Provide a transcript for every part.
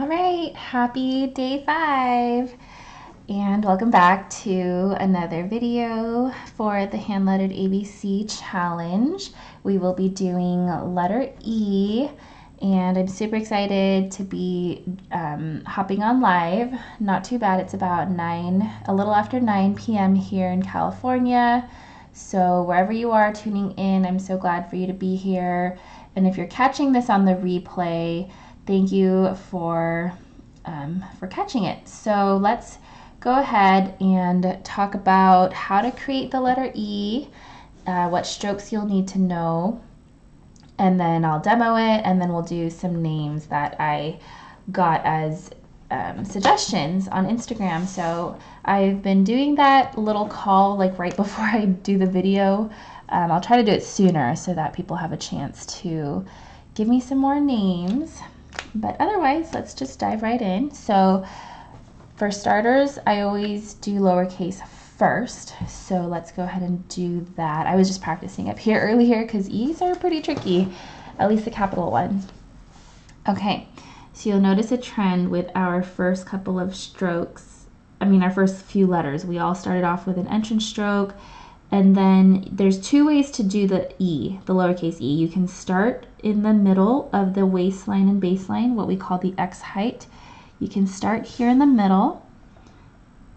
All right, happy day 5 and welcome back to another video for the Handlettered ABC challenge. We will be doing letter E and I'm super excited to be hopping on live. Not too bad, it's about a little after 9 p.m. here in California. So wherever you are tuning in, I'm so glad for you to be here. And if you're catching this on the replay, thank you for catching it. So let's go ahead and talk about how to create the letter E, what strokes you'll need to know, and then I'll demo it, and then we'll do some names that I got as suggestions on Instagram. So I've been doing that little call like right before I do the video. I'll try to do it sooner so that people have a chance to give me some more names. But otherwise, let's just dive right in. So for starters, I always do lowercase first. So let's go ahead and do that. I was just practicing up here earlier because E's are pretty tricky, at least the capital one. Okay, so you'll notice a trend with our first couple of strokes. Our first few letters. We all started off with an entrance stroke. And then there's two ways to do the E, the lowercase e. You can start in the middle of the waistline and baseline, what we call the X height. You can start here in the middle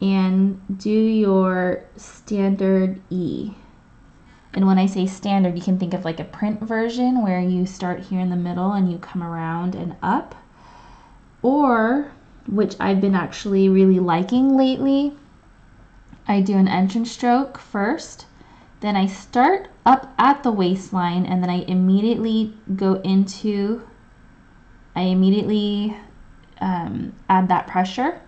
and do your standard E. And when I say standard, you can think of like a print version where you start here in the middle and you come around and up. Or, which I've been actually really liking lately, I do an entrance stroke first, then I start up at the waistline, and then I immediately add that pressure,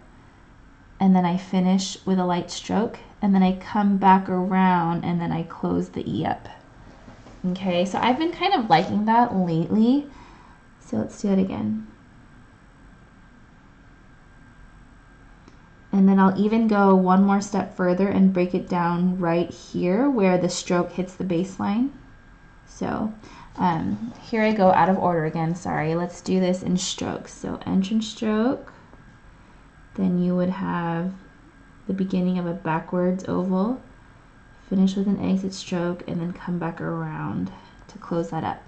and then I finish with a light stroke, and then I come back around, and then I close the E up. Okay, so I've been kind of liking that lately, so let's do it again. And then I'll even go one more step further and break it down right here where the stroke hits the baseline. So here I go out of order again, sorry. Let's do this in strokes. So entrance stroke, then you would have the beginning of a backwards oval, finish with an exit stroke, and then come back around to close that up.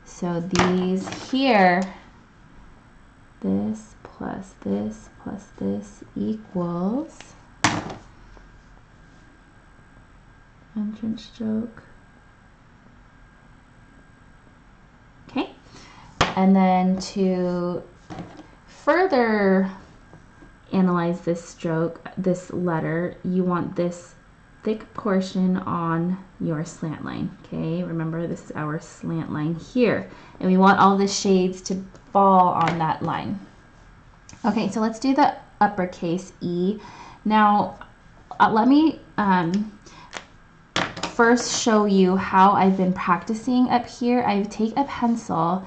So these here, this plus this plus this equals entrance stroke. Okay, and then to further analyze this stroke, this letter, you want this thick portion on your slant line. Okay, remember this is our slant line here, and we want all the shades to fall on that line. Okay, so let's do the uppercase E. Now, let me first show you how I've been practicing up here. I take a pencil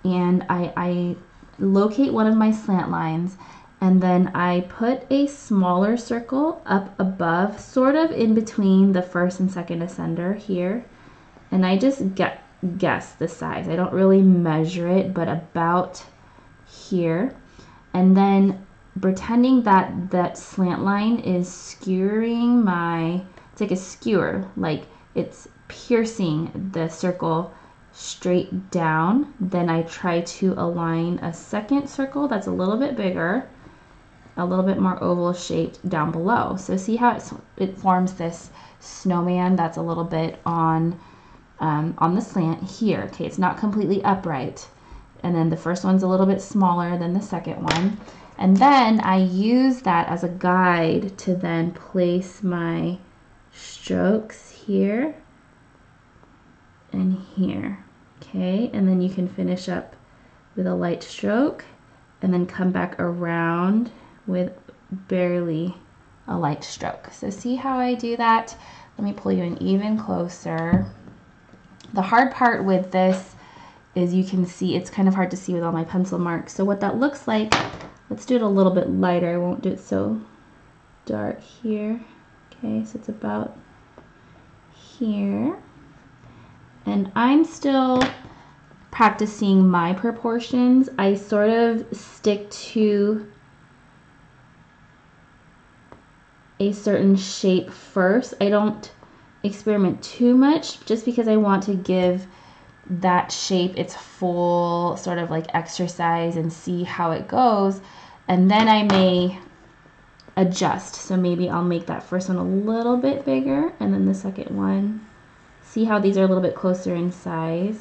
and I locate one of my slant lines, and then I put a smaller circle up above, sort of in between the first and second ascender here, and I just guess the size. I don't really measure it, but about here. And then pretending that that slant line is skewering it's like a skewer, like it's piercing the circle straight down. Then I try to align a second circle that's a little bit bigger, a little bit more oval shaped down below. So see how it forms this snowman that's a little bit on the slant here. Okay, it's not completely upright. And then the first one's a little bit smaller than the second one. And then I use that as a guide to then place my strokes here and here. Okay, and then you can finish up with a light stroke and then come back around with barely a light stroke. So see how I do that? Let me pull you in even closer. The hard part with this is you can see it's kind of hard to see with all my pencil marks. So what that looks like, let's do it a little bit lighter. I won't do it so dark here. Okay, so it's about here. And I'm still practicing my proportions, I sort of stick to a certain shape first. I don't experiment too much just because I want to give that shape its full sort of like exercise and see how it goes, and then I may adjust. So maybe I'll make that first one a little bit bigger and then the second one, see how these are a little bit closer in size,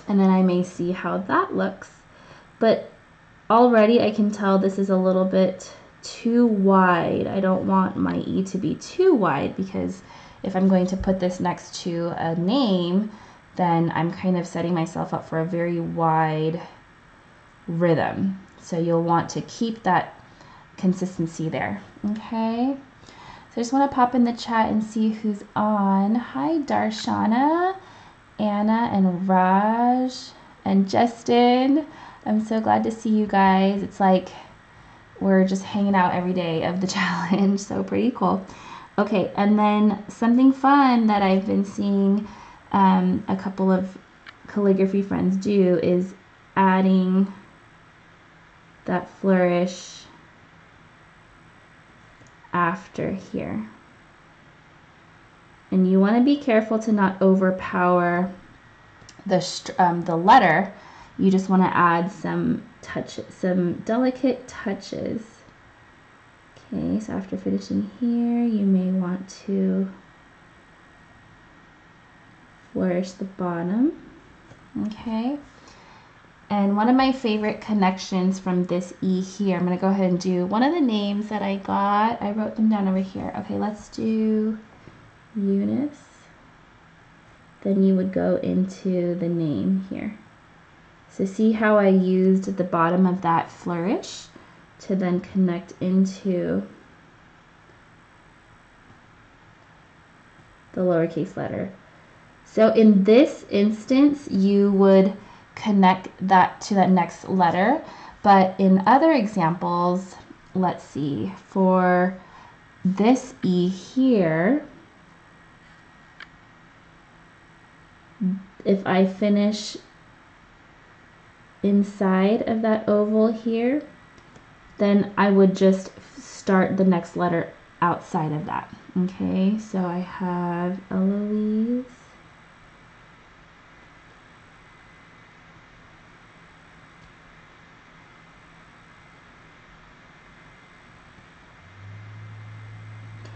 and then I may see how that looks. But already I can tell this is a little bit too wide. I don't want my E to be too wide, because if I'm going to put this next to a name, then I'm kind of setting myself up for a very wide rhythm. So you'll want to keep that consistency there, okay? So I just want to pop in the chat and see who's on. Hi, Darshana, Anna, and Raj, and Justin. I'm so glad to see you guys. It's like we're just hanging out every day of the challenge, so pretty cool. Okay, and then something fun that I've been seeing a couple of calligraphy friends do is adding that flourish after here. And you want to be careful to not overpower the letter. You just want to add some delicate touches. Okay, so after finishing here, you may want to flourish the bottom. Okay, and one of my favorite connections from this E here, I'm going to go ahead and do one of the names that I got. I wrote them down over here. Okay, let's do Eunice. Then you would go into the name here. So see how I used the bottom of that flourish to then connect into the lowercase letter. So in this instance, you would connect that to that next letter. But in other examples, let's see, for this E here, if I finish inside of that oval here, then I would just start the next letter outside of that. Okay, so I have Eloise.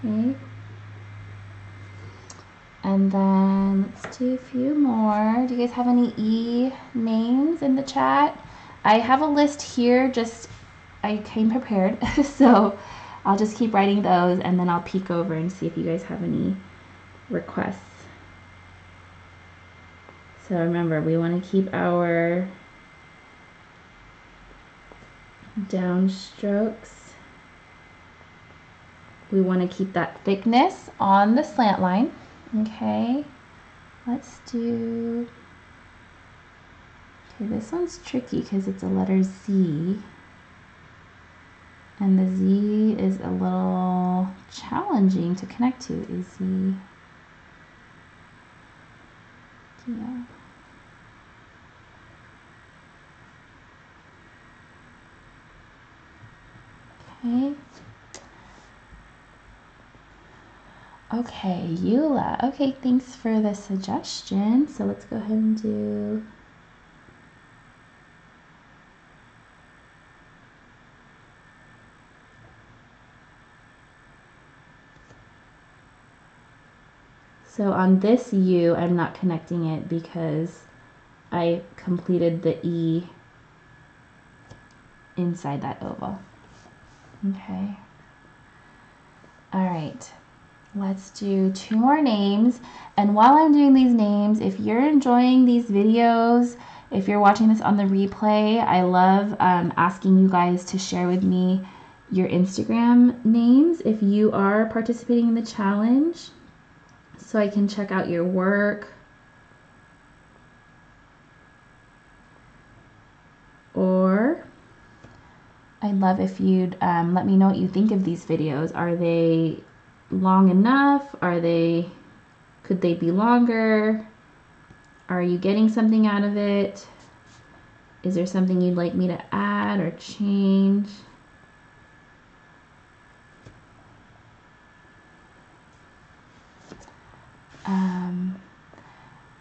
Okay. And then let's do a few more. Do you guys have any E names in the chat? I have a list here, just I came prepared, so I'll just keep writing those and then I'll peek over and see if you guys have any requests. So remember, we want to keep our downstrokes. We want to keep that thickness on the slant line. Okay, let's do, okay, this one's tricky because it's a letter Z, and the Z is a little challenging to connect to. Is Z, yeah. Okay. Okay, Eula. Okay, thanks for the suggestion. So let's go ahead and do so on this U, I'm not connecting it because I completed the E inside that oval. Okay. All right. Let's do 2 more names. And while I'm doing these names, if you're enjoying these videos, if you're watching this on the replay, I love asking you guys to share with me your Instagram names if you are participating in the challenge, so I can check out your work. Or I'd love if you'd let me know what you think of these videos. Are they long enough? Could they be longer? Are you getting something out of it? Is there something you'd like me to add or change?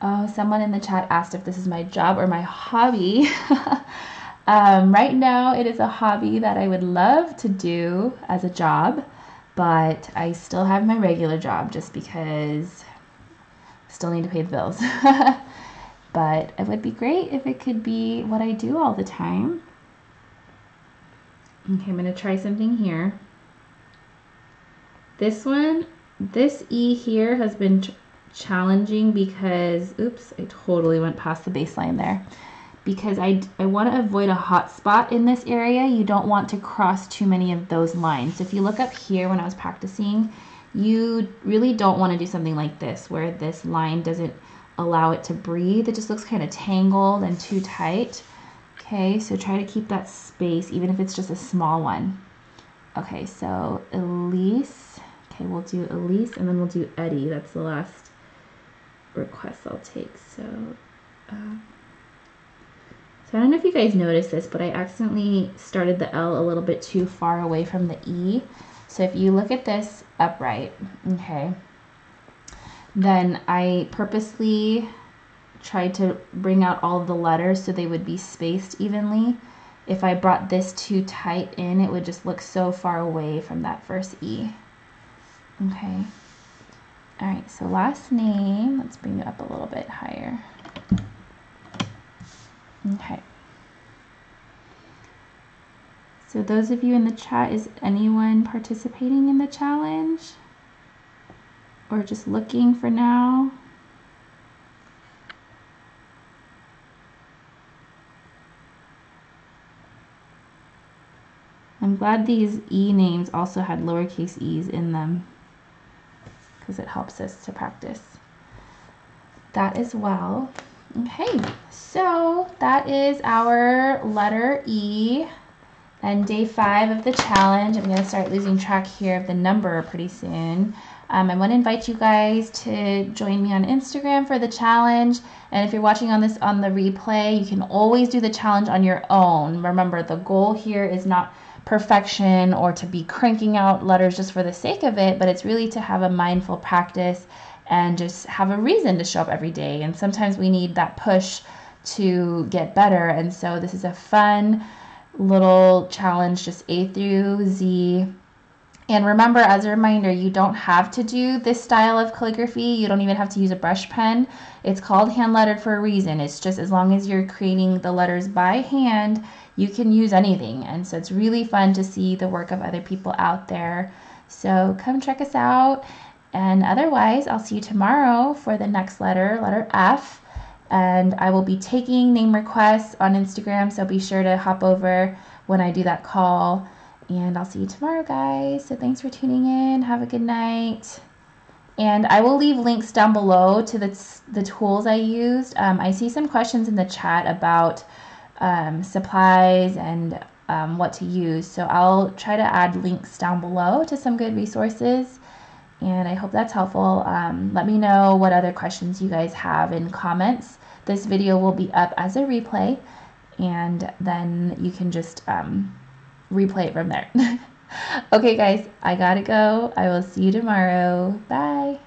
Oh, someone in the chat asked if this is my job or my hobby. Right now, it is a hobby that I would love to do as a job, but I still have my regular job just because I still need to pay the bills. But it would be great if it could be what I do all the time. Okay, I'm going to try something here. This one, this E here has been challenging because, oops, I totally went past the baseline there. Because I want to avoid a hot spot in this area. You don't want to cross too many of those lines. So if you look up here when I was practicing, you really don't want to do something like this where this line doesn't allow it to breathe. It just looks kind of tangled and too tight. Okay, so try to keep that space even if it's just a small one. Okay, so Elise. Okay, we'll do Elise and then we'll do Eddie. That's the last request I'll take. So I don't know if you guys noticed this, but I accidentally started the L a little bit too far away from the E. So if you look at this upright, okay, then I purposely tried to bring out all of the letters so they would be spaced evenly. If I brought this too tight in, it would just look so far away from that first E. Okay. All right, so last name, let's bring it up a little bit higher. Okay. So those of you in the chat, is anyone participating in the challenge? Or just looking for now? I'm glad these E names also had lowercase e's in them because it helps us to practice that as well. Okay, so that is our letter E and day 5 of the challenge. I'm going to start losing track here of the number pretty soon. I want to invite you guys to join me on Instagram for the challenge. And if you're watching on the replay, you can always do the challenge on your own. Remember, the goal here is not perfection or to be cranking out letters just for the sake of it, but it's really to have a mindful practice and just have a reason to show up every day. And sometimes we need that push to get better. And so this is a fun little challenge, just A through Z. And remember, as a reminder, you don't have to do this style of calligraphy. You don't even have to use a brush pen. It's called hand-lettered for a reason. It's just as long as you're creating the letters by hand, you can use anything. And so it's really fun to see the work of other people out there. So come check us out. And otherwise, I'll see you tomorrow for the next letter, letter F. And I will be taking name requests on Instagram, so be sure to hop over when I do that call. And I'll see you tomorrow, guys. So thanks for tuning in. Have a good night. And I will leave links down below to the tools I used. I see some questions in the chat about supplies and what to use. So I'll try to add links down below to some good resources. And I hope that's helpful. Let me know what other questions you guys have in comments. This video will be up as a replay, and then you can just replay it from there. Okay, guys, I gotta go. I will see you tomorrow. Bye.